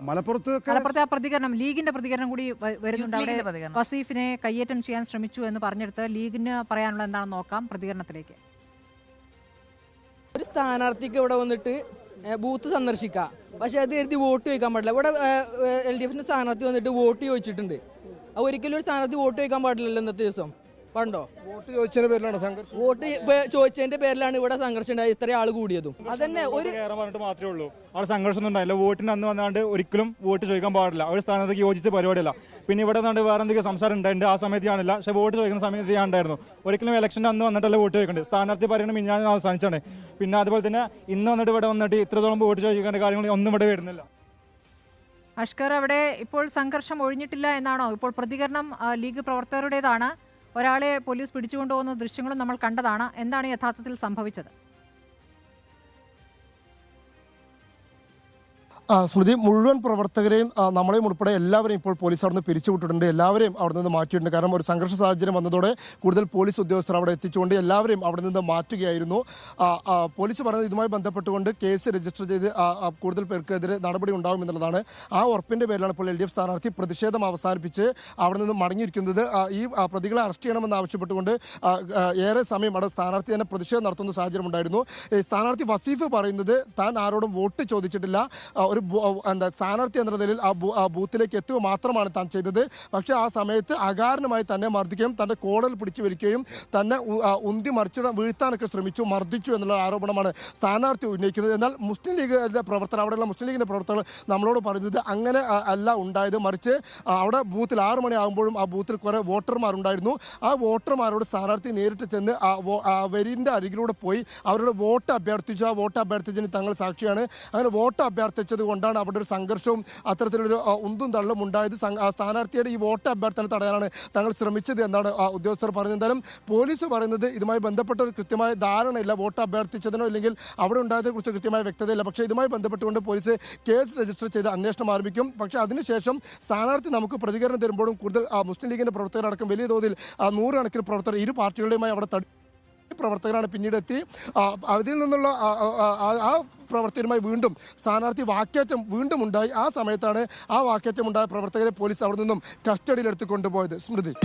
മലപ്പുറത്തെ ആ പ്രതികരണം, ലീഗിന്റെ പ്രതികരണം കൂടി വരുന്നുണ്ട്. അവിടെ വസീഫിനെ കയ്യേറ്റം ചെയ്യാൻ ശ്രമിച്ചു എന്ന് പറഞ്ഞെടുത്ത് ലീഗിന് പറയാനുള്ള എന്താണെന്ന് നോക്കാം. പ്രതികരണത്തിലേക്ക്. ഒരു സ്ഥാനാർത്ഥിക്ക് ഇവിടെ വന്നിട്ട് ബൂത്ത് സന്ദർശിക്കാം, പക്ഷെ അത് കരുതി വോട്ട് ചോദിക്കാൻ പാടില്ല. ഇവിടെ LDFന്റെ സ്ഥാനാർത്ഥി വന്നിട്ട് വോട്ട് ചോദിച്ചിട്ടുണ്ട്. ഒരിക്കലും ഒരു സ്ഥാനാർത്ഥി വോട്ട് ചോദിക്കാൻ പാടില്ലല്ലോ ഇന്നത്തെ ദിവസം. പണ്ടോ വോട്ട് ചോദിച്ചതിന്റെ പേരിലാണ് സംഘർഷം, വോട്ട് ചോദിച്ചതിന്റെ പേരിലാണ് ഇവിടെ സംഘർഷം ഉണ്ടായത്, ഇത്ര ആൾ കൂടിയതും. അതന്നെ ഒരു പറഞ്ഞിട്ട് മാത്രമേ ഉള്ളൂ. അവിടെ സംഘർഷം ഒന്നും ഉണ്ടായില്ല. വോട്ടിന് അന്ന് വന്നാണ്ട് ഒരിക്കലും വോട്ട് ചോദിക്കാൻ പാടില്ല. ഒരു സ്ഥാനത്തേക്ക് യോജിച്ച പരിപാടിയല്ല. പിന്നെ ഇവിടെ വന്നാണ്ട് വേറെ എന്തെങ്കിലും സംസാരം ഉണ്ടായിട്ടുണ്ട്. ആ സമയത്ത് ഞാനില്ല, പക്ഷേ വോട്ട് ചോദിക്കുന്ന സമയത്ത് ഞാൻ ഉണ്ടായിരുന്നു. ഒരിക്കലും ഇലക്ഷൻ്റെ അന്ന് വന്നിട്ടല്ല വോട്ട് ചോദിക്കേണ്ടത്. സ്ഥാനാർത്ഥി പറയുന്നത് ഞാൻ അവസാനിച്ചാണ്. പിന്നെ അതുപോലെ തന്നെ ഇന്ന് വന്നിട്ട് ഇവിടെ വന്നിട്ട് ഇത്രത്തോളം വോട്ട് ചോദിക്കേണ്ട കാര്യങ്ങൾ ഒന്നും ഇവിടെ വരുന്നില്ല. അഷ്കർ, അവിടെ ഇപ്പോൾ സംഘർഷം ഒഴിഞ്ഞിട്ടില്ല എന്നാണോ? ഇപ്പോൾ പ്രതികരണം ലീഗ് പ്രവർത്തകരുടേതാണ്. ഒരാളെ പോലീസ് പിടിച്ചുകൊണ്ടുപോകുന്ന ദൃശ്യങ്ങളും നമ്മൾ കണ്ടതാണ്. എന്താണ് യഥാർത്ഥത്തിൽ സംഭവിച്ചത്? സ്മൃതി, മുഴുവൻ പ്രവർത്തകരെയും നമ്മളെയും ഉൾപ്പെടെ എല്ലാവരെയും ഇപ്പോൾ പോലീസ് അവിടെ നിന്ന് പിരിച്ചുവിട്ടിട്ടുണ്ട്. എല്ലാവരെയും അവിടെ നിന്ന് മാറ്റിയിട്ടുണ്ട്. കാരണം ഒരു സംഘർഷ സാഹചര്യം വന്നതോടെ കൂടുതൽ പോലീസ് ഉദ്യോഗസ്ഥർ അവിടെ എത്തിച്ചുകൊണ്ട് എല്ലാവരെയും അവിടെ നിന്ന് മാറ്റുകയായിരുന്നു. പോലീസ് പറഞ്ഞത് ഇതുമായി ബന്ധപ്പെട്ടുകൊണ്ട് കേസ് രജിസ്റ്റർ ചെയ്ത് കൂടുതൽ പേർക്കെതിരെ നടപടി ഉണ്ടാകുമെന്നുള്ളതാണ്. ആ ഉറപ്പിൻ്റെ പേരിലാണ് ഇപ്പോൾ LDF സ്ഥാനാർത്ഥി പ്രതിഷേധം അവസാനിപ്പിച്ച് അവിടെ നിന്ന് മടങ്ങിയിരിക്കുന്നത്. ഈ പ്രതികളെ അറസ്റ്റ് ചെയ്യണമെന്ന് ആവശ്യപ്പെട്ടുകൊണ്ട് ഏറെ സമയം അവിടെ സ്ഥാനാർത്ഥി തന്നെ പ്രതിഷേധം നടത്തുന്ന സാഹചര്യം ഉണ്ടായിരുന്നു. സ്ഥാനാർത്ഥി വസീഫ് പറയുന്നത് താൻ ആരോടും വോട്ട് ചോദിച്ചിട്ടില്ല, സ്ഥാനാർത്ഥി എന്ന നിലയിൽ ആ ബൂത്തിലേക്ക് എത്തുക മാത്രമാണ് താൻ ചെയ്തത്. പക്ഷേ ആ സമയത്ത് അകാരണമായി തന്നെ മർദ്ദിക്കുകയും തൻ്റെ കോടൽ പിടിച്ചു വലിക്കുകയും തന്നെ ഉന്തി മറിച്ചിടം വീഴ്ത്താനൊക്കെ ശ്രമിച്ചു, മർദ്ദിച്ചു എന്നുള്ള ആരോപണമാണ് സ്ഥാനാർത്ഥി ഉന്നയിക്കുന്നത്. എന്നാൽ മുസ്ലിം ലീഗിൻ്റെ പ്രവർത്തകർ, അവിടെയുള്ള മുസ്ലിം ലീഗിൻ്റെ പ്രവർത്തകർ നമ്മളോട് പറയുന്നത് അങ്ങനെ അല്ല ഉണ്ടായത്. മറിച്ച് അവിടെ ബൂത്തിൽ 6 മണിയാകുമ്പോഴും ആ ബൂത്തിൽ കുറേ വോട്ടർമാരുണ്ടായിരുന്നു. ആ വോട്ടർമാരോട് സ്ഥാനാർത്ഥി നേരിട്ട് ചെന്ന് വരിൻ്റെ അരികിലൂടെ പോയി അവരുടെ വോട്ട് അഭ്യർത്ഥിച്ചു. ആ വോട്ട് അഭ്യർത്ഥിച്ചതിന് തങ്ങൾ സാക്ഷിയാണ്. അങ്ങനെ വോട്ട് അഭ്യർത്ഥിച്ചത് കൊണ്ടാണ് അവിടെ ഒരു സംഘർഷവും അത്തരത്തിലൊരു ഉന്തും തള്ളും ഉണ്ടായത്. സ്ഥാനാർത്ഥിയുടെ ഈ വോട്ട് അഭ്യർത്ഥന തടയാനാണ് തങ്ങൾ ശ്രമിച്ചത് എന്നാണ് ഉദ്യോഗസ്ഥർ പറഞ്ഞത്. എന്തായാലും പോലീസ് പറയുന്നത് ഇതുമായി ബന്ധപ്പെട്ട ഒരു കൃത്യമായ ധാരണയില്ല. വോട്ട് അഭ്യർത്ഥിച്ചതിനോ അല്ലെങ്കിൽ അവിടെ ഉണ്ടായതിനെക്കുറിച്ച് കൃത്യമായ വ്യക്തതയില്ല. പക്ഷേ ഇതുമായി ബന്ധപ്പെട്ടുകൊണ്ട് പോലീസ് കേസ് രജിസ്റ്റർ ചെയ്ത് അന്വേഷണം ആരംഭിക്കും. പക്ഷേ അതിനുശേഷം സ്ഥാനാർത്ഥി നമുക്ക് പ്രതികരണം തരുമ്പോഴും കൂടുതൽ മുസ്ലിം ലീഗിൻ്റെ പ്രവർത്തകരടക്കം വലിയ തോതിൽ 100 കണക്കിന് പ്രവർത്തകർ ഇരു പാർട്ടികളുടെയുമായി അവിടെ പ്രവർത്തകരാണ് പിന്നീട് എത്തി. അതിൽ നിന്നുള്ള ആ പ്രവർത്തകരുമായി വീണ്ടും സ്ഥാനാർത്ഥി വാക്കേറ്റം വീണ്ടും ഉണ്ടായി. ആ സമയത്താണ് ആ വാക്കേറ്റം ഉണ്ടായ പ്രവർത്തകരെ പോലീസ് അവിടെ നിന്നും കസ്റ്റഡിയിലെടുത്ത് കൊണ്ടുപോയത്. സ്മൃതി.